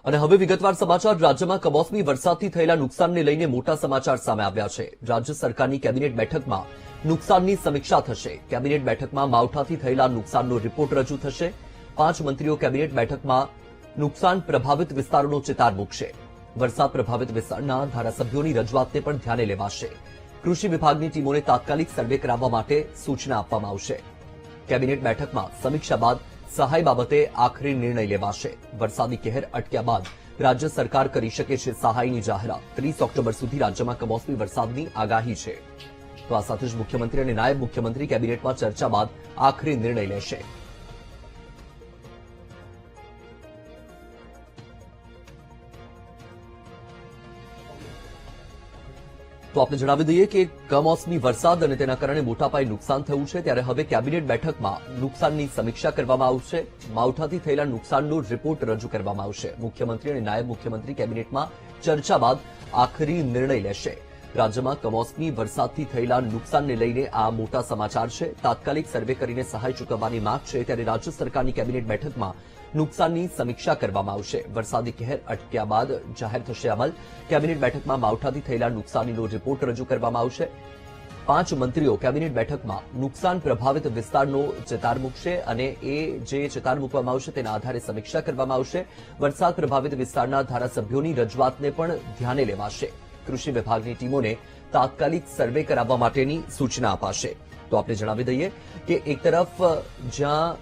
અને હવે વિગતવાર સમાચાર રાજ્યમાં કમોસમી વરસાદથી થયેલા નુકસાનને લઈને મોટા સમાચાર સામે આવ્યા છે। રાજ્ય સરકારની કેબિનેટ બેઠકમાં નુકસાનની સમીક્ષા થશે। કેબિનેટ બેઠકમાં માવઠાથી થયેલા નુકસાનનો રિપોર્ટ રજૂ થશે। 5 મંત્રીઓ કેબિનેટ બેઠકમાં નુકસાન પ્રભાવિત વિસ્તારોનો ચિતાર મૂકશે। વરસાદ પ્રભાવિત વિસ્તારના ધારાસભ્યોની રજૂઆતને પણ ધ્યાને લેવાશે। કૃષિ વિભાગની ટીમોને તાત્કાલિક સર્વે કરાવવા માટે સૂચના આપવામાં આવશે। કેબિનેટ બેઠકમાં સમીક્ષા બાદ સહાય બાબતે આખરી નિર્ણય લેવાશે। વરસાદી કહેર અટક્યા બાદ રાજ્ય સરકાર કરી શકે છે સહાયની જાહેરાત। 30 ઓક્ટોબર સુધી રાજ્યમાં કમોસમી વરસાદની આગાહી છે। તો આ સાથે જ મુખ્યમંત્રી અને નાયબ મુખ્યમંત્રી કેબિનેટમાં ચર્ચા બાદ આખરી નિર્ણય લેશે। તો આપણે જણાવી દઈએ કે કમોસમી વરસાદ અને તેના કારણે મોટા પાયે નુકસાન થયું છે, ત્યારે હવે કેબિનેટ બેઠકમાં નુકસાનની સમીક્ષા કરવામાં આવશે। માવઠાથી થયેલા નુકસાનનો રિપોર્ટ રજૂ કરવામાં આવશે। મુખ્યમંત્રી અને નાયબ મુખ્યમંત્રી કેબિનેટમાં ચર્ચા બાદ આખરી નિર્ણય લેશે। રાજ્યમાં કમોસમી વરસાદથી થયેલા નુકસાનને લઈને આ મોટા સમાચાર છે। તાત્કાલિક સર્વે કરીને સહાય ચૂકવવાની માંગ છે, ત્યારે રાજ્ય સરકારની કેબિનેટ બેઠકમાં નુકસાનની સમીક્ષા કરવામાં આવશે। વરસાદી કહેર અટક્યા બાદ જાહેર થશે અમલ। કેબિનેટ બેઠકમાં માવઠાથી થયેલા નુકસાનીનો રિપોર્ટ રજૂ કરવામાં આવશે। 5 મંત્રીઓ કેબિનેટ બેઠકમાં નુકસાન પ્રભાવિત વિસ્તારનો ચિતાર મૂકશે અને એ જે ચિતાર મૂકવામાં આવશે તેના આધારે સમીક્ષા કરવામાં આવશે। વરસાદ પ્રભાવિત વિસ્તારના ધારાસભ્યોની રજૂઆતને પણ ધ્યાને લેવાશે। કૃષિ વિભાગની ટીમોને તાત્કાલિક સર્વે કરાવવા માટેની સૂચના અપાશે। તો આપણે જણાવી દઈએ કે એક તરફ જ્યાં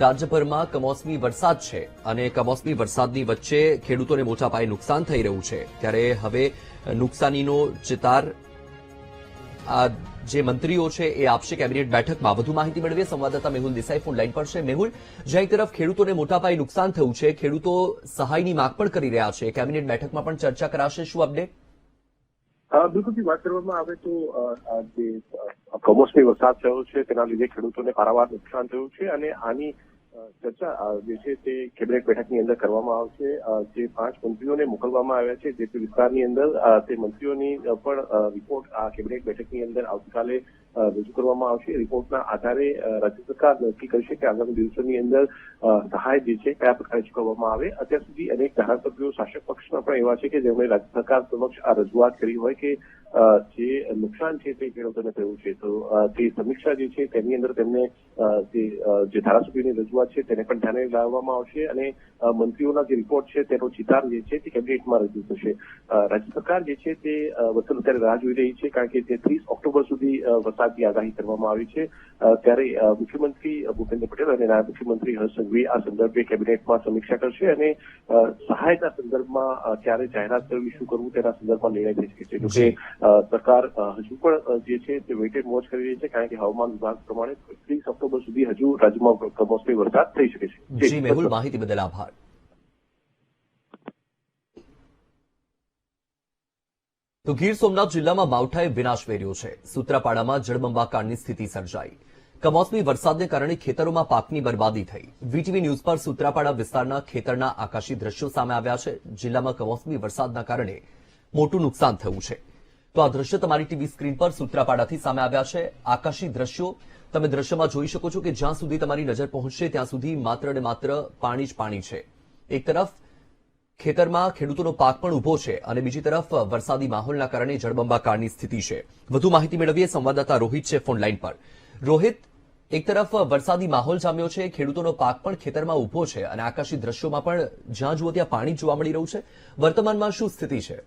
રાજ્યભરમાં કમોસમી વરસાદ છે અને કમોસમી વરસાદની વચ્ચે ખેડૂતોને મોટા પાયે નુકસાન થઈ રહ્યું છે, ત્યારે હવે નુકસાનીનો ચિતાર આ જે મંત્રીઓ છે એ આપશે કેબિનેટ બેઠકમાં। વધુ માહિતી મેળવીએ સંવાદદાતા મેહુલ દેસાઈ ફોન લાઈન પર છે। મેહુલ, જ્યાં એક તરફ ખેડૂતોને મોટા પાયે નુકસાન થયું છે, ખેડૂતો સહાયની માંગ પણ કરી રહ્યા છે, કેબિનેટ બેઠકમાં પણ ચર્ચા કરાશે, શું અપડેટ? બિલકુલ વાત કરવામાં આવે તો જે કમોસમી વરસાદ થયો છે તેના લીધે ખેડૂતોને પારાવાર નુકસાન થયું છે અને આની ચર્ચા જે છે તે કેબિનેટ બેઠકની અંદર કરવામાં આવશે। જે 5 મંત્રીઓને મોકલવામાં આવ્યા છે જે તે વિસ્તારની અંદર તે મંત્રીઓની પણ રિપોર્ટ આ કેબિનેટ બેઠકની અંદર આવતીકાલે રજૂ કરવામાં આવશે। રિપોર્ટના આધારે રાજ્ય સરકાર નક્કી કરશે કે આગામી દિવસોની અંદર સહાય જે છે કયા પ્રકારે ચૂકવવામાં આવે। અત્યાર સુધી અનેક ધારાસભ્યો શાસક પક્ષના પણ એવા છે કે જેમણે રાજ્ય સરકાર સમક્ષ આ રજૂઆત કરી હોય કે જે નુકસાન છે તે ખેડૂતોને થયું છે, તો તે સમીક્ષા જે છે તેની અંદર તેમને જે ધારાસભ્યોની રજૂઆત છે તેને પણ ધ્યાને લાવવામાં આવશે અને મંત્રીઓના જે રિપોર્ટ છે તેનો ચિતાર જે છે તે કેબિનેટમાં રજૂ થશે। રાજ્ય સરકાર જે છે તે અત્યારે રાહ જોઈ રહી છે, કારણ કે તે 30 ઓક્ટોબર સુધી વરસાદની આગાહી કરવામાં આવી છે। ત્યારે મુખ્યમંત્રી ભૂપેન્દ્ર પટેલ અને નાયબ મુખ્યમંત્રી હર્ષ સંઘવી આ સંદર્ભે કેબિનેટમાં સમીક્ષા કરશે અને સહાયના સંદર્ભમાં ક્યારે જાહેરાત કરવી, શું કરવું તેના સંદર્ભમાં નિર્ણય થઈ શકે છે। જોકે સરકાર હજુ પણ જે છે તે વેઇટેડ વોચ કરી રહી છે, કારણ કે હવામાન વિભાગ પ્રમાણે 30 ઓક્ટોબર સુધી હજુ રાજ્યમાં કમોસમી વરસાદ થઈ શકે છે। જી મેહુલ, માહિતી બદલ આભાર। તો ગીર સોમનાથ જિલ્લામાં માવઠાએ વિનાશ વેર્યો છે। સૂત્રાપાડામાં જળબંબાકારની સ્થિતિ સર્જાઈ। કમોસમી વરસાદને કારણે ખેતરોમાં પાકની બરબાદી થઈ। વીટીવી ન્યૂઝ પર સૂત્રાપાડા વિસ્તારના ખેતરના આકાશી દ્રશ્યો સામે આવ્યા છે। જિલ્લામાં કમોસમી વરસાદના કારણે મોટું નુકસાન થયું છે। તો આ દ્રશ્ય તમારી ટીવી સ્ક્રીન પર સૂત્રાપાડાથી સામે આવ્યા છે। આકાશી દ્રશ્યો તમે દ્રશ્યમાં જોઈ શકો છો કે જ્યાં સુધી તમારી નજર પહોંચશે ત્યાં સુધી માત્ર ને માત્ર પાણી જ પાણી છે। એક તરફ ખેતરમાં ખેડૂતોનો પાક પણ ઉભો છે અને બીજી તરફ વરસાદી માહોલના કારણે જળબંબાકારની સ્થિતિ છે। વધુ માહિતી મેળવીએ સંવાદદાતા રોહિત છે ફોન લાઈન પર। રોહિત, એક તરફ વરસાદી માહોલ જામ્યો છે, ખેડૂતોનો પાક પણ ખેતરમાં ઉભો છે અને આકાશી દ્રશ્યોમાં પણ જ્યાં જુઓ ત્યાં પાણી જોવા મળી રહ્યું છે। વર્તમાનમાં શું સ્થિતિ છે?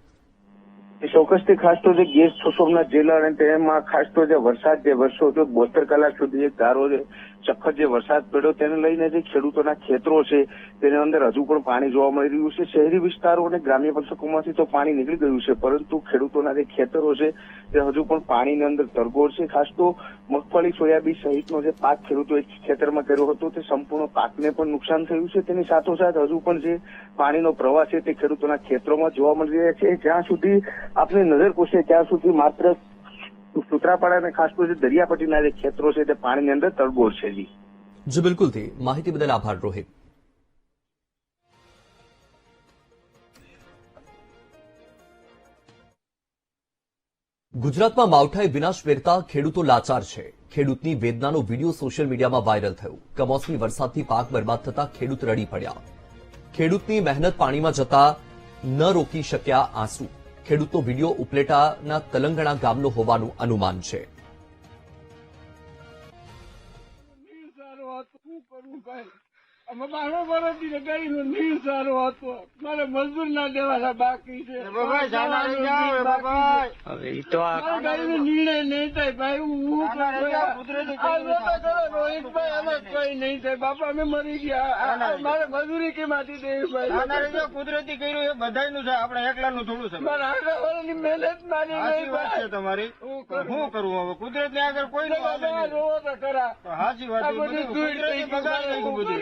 ચોક્કસથી ખાસ તો જે ગીર સોમનાથ જિલ્લા અને તેમાં ખાસ તો જે વરસાદ જે વર્ષો 72 કલાક સુધી એક ધારો સખત જે વરસાદ પડ્યો તેને લઈને જે ખેડૂતોના ખેતરો છે તેની અંદર હજુ પણ પાણી જોવા મળી રહ્યું છે। શહેરી વિસ્તારો અને ગ્રામ્ય પંથકોમાંથી તો પાણી નીકળી ગયું છે, પરંતુ ખેડૂતોના જે ખેતરો છે તે હજુ પણ પાણીની અંદર તરબોળ છે। ખાસ તો મગફળી, સોયાબીન સહિતનો જે પાક ખેડૂતોએ ખેતરમાં કર્યો હતો તે સંપૂર્ણ પાકને પણ નુકસાન થયું છે। તેની સાથોસાથ હજુ પણ જે પાણીનો પ્રવાહ છે તે ખેડૂતોના ખેતરોમાં જોવા મળી રહ્યા છે। જ્યાં સુધી આપની નજર પૂછે ત્યાં સુધી માત્ર સૂત્રાપાડા અને ખાસ તો જે દરિયાપટ્ટીના જે ખેતરો છે તે પાણીની અંદર તરબોળ છે। જી બિલકુલથી માહિતી બદલ આભાર રોહિત। ગુજરાતમાં માવઠાએ વિનાશ વેરતા ખેડૂતો લાચાર છે। ખેડૂતની વેદનાનો વિડીયો સોશિયલ મીડિયામાં વાયરલ થયો। કમોસમી વરસાદથી પાક બરબાદ થતા ખેડૂત રડી પડ્યા। ખેડૂતની મહેનત પાણીમાં જતા ન રોકી શક્યા આંસુ. ખેડૂતનો વિડીયો ઉપલેટાના તલંગણા ગામનો હોવાનું અનુમાન છે. મારો વર્ષથી ગાડીનો નીર સારો હતો. મારે મજદૂર ના દેવાના બાકી છે. હવે ઈ તો ગાડીનો નિર્ણય નહીં થાય ભાઈ. રોહિતભાઈ અમે કઈ નહીં થાય બાપા. અમે મરી ગયા. મારે મજૂરી કેમાંથી દેવી ભાઈ. કુદરતી કર્યું એ બધાયનું છે, આપણે એકલાનું થોડું છે. મારા આટલા વર્ષની મહેનત મારી સાચી ગઈ વાત છે ભાઈ. તમારી. શું કરવું હવે? કુદરત ને આગળ કોઈ રોવો તો ખરા. સાચી વાત આ છે. બધું બધું ધૂળ થઈ કુદરતી બગાડી નાખ્યું બધું.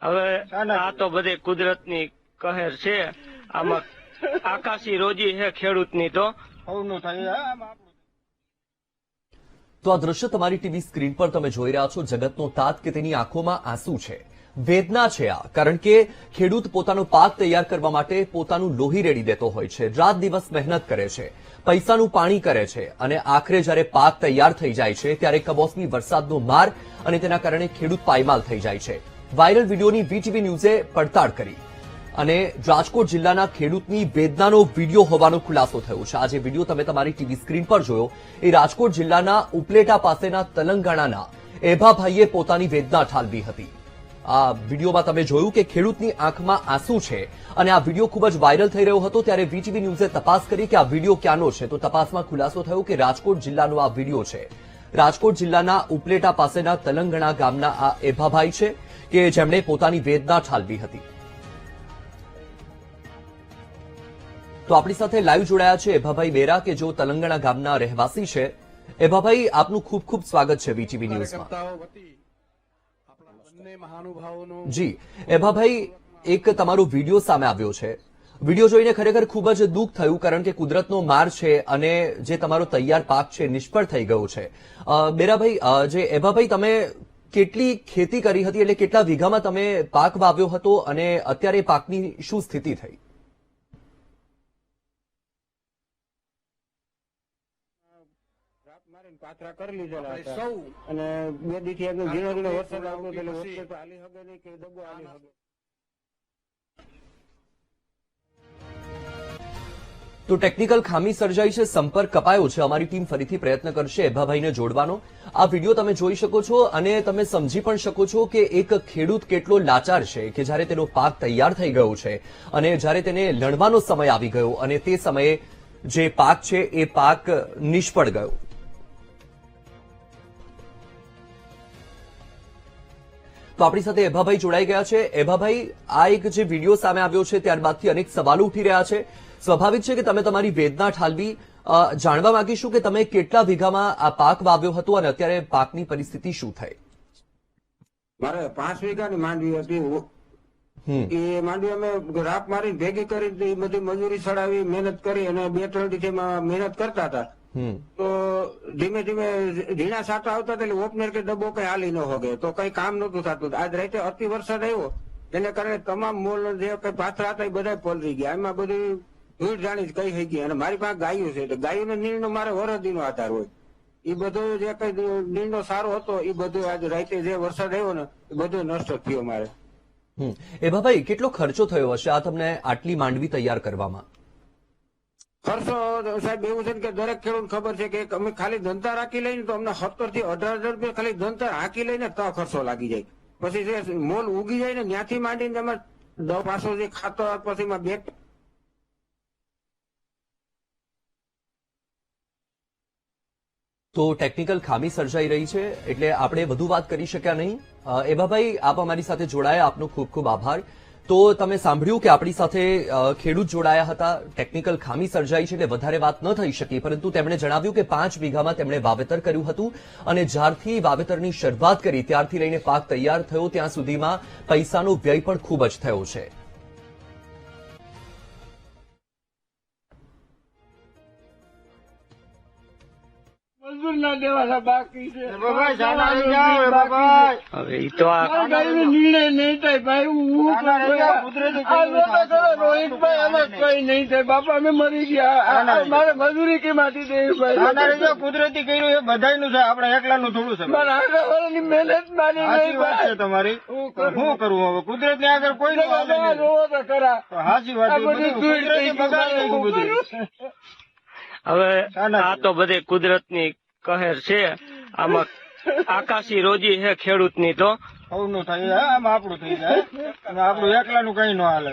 હવે આ તો બધે કુદરતની કહેર છે. આમાં આકાશી રોજી છે ખેડૂતની તો. સૌનું થાય આમ આપણું. તો આ દ્રશ્ય તમારી ટીવી સ્ક્રીન પર તમે જોઈ રહ્યા છો. જગતનો તાત કે તેની આંખોમાં આંસુ છે, વેદના છે આ. કારણ કે ખેડૂત પોતાનો પાક તૈયાર કરવા માટે પોતાનું લોહી રેડી દેતો હોય છે, રાત દિવસ મહેનત કરે છે, પૈસાનું પાણી કરે છે અને આખરે જ્યારે પાક તૈયાર થઈ જાય છે ત્યારે કમોસમી વરસાદનો માર અને તેના કારણે ખેડૂત પાયમાલ થઈ જાય છે. વાયરલ વિડીયોની વીટીવી ન્યૂઝે પડતાળ કરી અને રાજકોટ જિલ્લાના ખેડૂતની વેદનાનો વિડીયો હોવાનો ખુલાસો થયો છે. આ જે વિડીયો તમે તમારી ટીવી સ્ક્રીન પર જોયો એ રાજકોટ જિલ્લાના ઉપલેટા પાસેના તલંગાણાના એભાભાઈએ પોતાની વેદના ઠાલવી હતી. આ વિડીયોમાં તમે જોયું કે ખેડૂતની આંખમાં આંસુ છે અને આ વિડીયો ખૂબ જ વાયરલ થઈ રહ્યો હતો. ત્યારે વીટીવી ન્યૂઝે તપાસ કરી કે આ વિડીયો ક્યાંનો છે. તો તપાસમાં ખુલાસો થયો કે રાજકોટ જિલ્લાનો આ વિડીયો છે. રાજકોટ જિલ્લાના ઉપલેટા પાસેના તલંગણા ગામના આ એભાભાઈ છે કે જેમણે પોતાની વેદના ઠાલવી હતી. તો આપણી સાથે લાઈવ જોડાયા છે એભાભાઈ બેરા કે જો તલંગણા ગામના રહેવાસી છે. એભાભાઈ, આપનું ખૂબ ખૂબ સ્વાગત છે વીટીવી ન્યૂઝમાં. જી એભાભાઈ, એક તમારો વિડીયો સામે આવ્યો છે. વિડીયો જોઈને ખરેખર ખૂબ જ દુઃખ થયું કારણ કે કુદરતનો માર છે અને જે તમારો તૈયાર પાક છે નિષ્ફળ થઈ ગયો છે. બેરાભાઈ, જે એભાભાઈ, તમે કેટલી ખેતી કરી હતી એટલે કેટલા વીઘામાં તમે પાક વાવ્યો હતો અને અત્યારે પાકની શું સ્થિતિ થઈ? પાથરા કરી લીધેલા હતા અને બે દીથી આગળ ઝીણો ઝીણો વરસાદ આવતો એટલે વરસાદ તો હાલી શકે નહીં કે ડબ્બો હાલી શકે. તો ટેકનિકલ ખામી સર્જાઈ છે, સંપર્ક કપાયો છે. અમારી ટીમ ફરીથી પ્રયત્ન કરશે એભાભાઈને જોડવાનો. આ વિડીયો તમે જોઈ શકો છો અને તમે સમજી પણ શકો છો કે એક ખેડૂત કેટલો લાચાર છે કે જ્યારે તેનો પાક તૈયાર થઈ ગયો છે અને જ્યારે તેને લણવાનો સમય આવી ગયો અને તે સમયે જે પાક છે એ પાક નિષ્ફળ ગયો. તો આપણી સાથે એભાભાઈ જોડાઈ ગયા છે. એભાભાઈ, આ એક જે વિડીયો સામે આવ્યો છે ત્યારબાદથી અનેક સવાલો ઉઠી રહ્યા છે. સ્વાભાવિક છે કે તમે તમારી વેદના ઠાલવી. જાણવા માંગીશું કે તમે કેટલા વીઘામાં આ પાક વાવ્યો હતો અને અત્યારે પાકની પરિસ્થિતિ શું થઈ? મારે 5 વીઘાની માંડવી હતી. એ માંડવી અમે રાપ મારીને ભેગી કરી એ બધી મજૂરી ચડાવી મહેનત કરી અને 2-3 દિવસમાં મહેનત કરતા હતા. તો ધીમે ધીમે ઝીણા સાટા આવતા એટલે ઓપનર કે ડબ્બો કઈ હાલી ન હોગે તો કઈ કામ નતું થતું. આજ રાતે અતિ વરસાદ આવ્યો એને કારણે તમામ મોલ જે કઈ પાથરા હતા એ બધા પલરી ગયા. એમાં બધી ધૂળ જાણી કઈ થઈ ગઈ અને મારી પાસે ગાયું છે એટલે ગાયોનો નિર્ણય મારે વરદીનો આધાર હોય. એ બધો જે કઈ નિર્ણય સારો હતો એ બધું આજ રાતે જે વરસાદ આવ્યો ને એ બધું નષ્ટ થયો મારે. એભાભાઈ, કેટલો ખર્ચો થયો હશે આ તમને આટલી માંડવી તૈયાર કરવામાં? ખર્ચો સાહેબ એવું છે કે દરેક ખેડૂત ખબર છે કે અમે ખાલી ધંધા રાખી લઈને તો અમને 17,000 થી 18,000 રૂપિયા ખાલી ધંધા હાંકી લઈને તો ખર્ચો લાગી જાય. પછી જે મોલ ઉગી જાય ને ત્યાંથી માંડીને અમે દવા પાછો જે ખાતર પછી બે. તો ટેકનિકલ ખામી સર્જાઈ રહી છે એટલે આપણે વધુ વાત કરી શક્યા નહીં. એભાભાઈ, આપ અમારી સાથે જોડાયા, આપનો ખૂબ ખૂબ આભાર. તો તમે સાંભળ્યું કે આપણી સાથે ખેડૂત જોડાયા હતા. ટેકનિકલ ખામી સર્જાઈ છે એટલે વધારે વાત ન થઈ શકી, પરંતુ તેમણે જણાવ્યું કે 5 વીઘામાં તેમણે વાવેતર કર્યું હતું અને જ્યારથી વાવેતરની શરૂઆત કરી ત્યારથી લઈને પાક તૈયાર થયો ત્યાં સુધીમાં પૈસાનો વ્યય પણ ખૂબ જ થયો છે. મજદૂર મજૂરના દેવાના બાકી છે. હવે ઈ તો આ મારા ગાડીનો નિર્ણય નહીં થાય ભાઈ. હું કરું આ નહોતા કરો રોહિતભાઈ, આમાં કઈ નહીં થાય બાપા. અમે મરી ગયા. મારે મજૂરી કેમાંથી દેવી ભાઈ? કુદરતી કર્યું એ બધાયનું છે, આપણે એકલાનું થોડું છે. મારા આગળ વાળાની મહેનત માની સાચી નહીં વાત છે ભાઈ. તમારી. હું શું કરવું હવે? કુદરત ની આગળ કોઈ રોવો તો ખરા. સાચી વાત આ છે. બધું બધું ધૂળ થઈ કુદરતે બગાડી નાખ્યું બધું. હવે આ તો બધે કુદરતની કહેર છે. આમાં આકાશી રોજી છે ખેડૂતની તો. સૌનું થઈ જાય, આમ આપણું થઈ જાય, અને આપણું એકલાનું કઈ ન હાલે.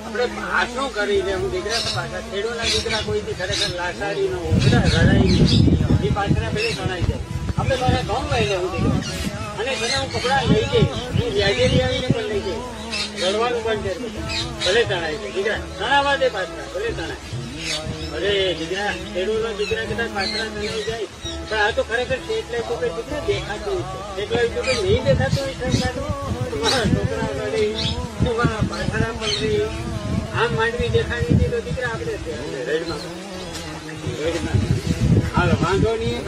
આપણે ભાષણ કરીને હું દીકરા પાછા ખેડૂતના દીકરા કોઈથી ખરેખર લાસાડી નો રડાઈ પાછળ પેલી ગણાય છે. આપણે પાછા ઘઉં લઈ લેવું દીકરા, અને બધા હું કપડા લઈ જઈ, હું વ્યાજેરી આવીને પણ લઈ જઈ. રડવાનું બંધ કરી ભલે તણાય છે દીકરા, તણાવા દે પાછળ ભલે તણાય. અરે દીકરા ખેડૂતનો દીકરા કદાચ પાછળ તણાઈ જાય, પણ આ તો ખરેખર એટલે તો કઈ દીકરા દેખાતું છે. એટલે તો કઈ નહીં દેખાતું હોય સરકારનું. તમારા છોકરા લડી, તમારા પાછળ પડી, આમ માંડવી દેખાડી હતી તો દીકરા આપણે રેડમાં હાલો વાંધો નહીં.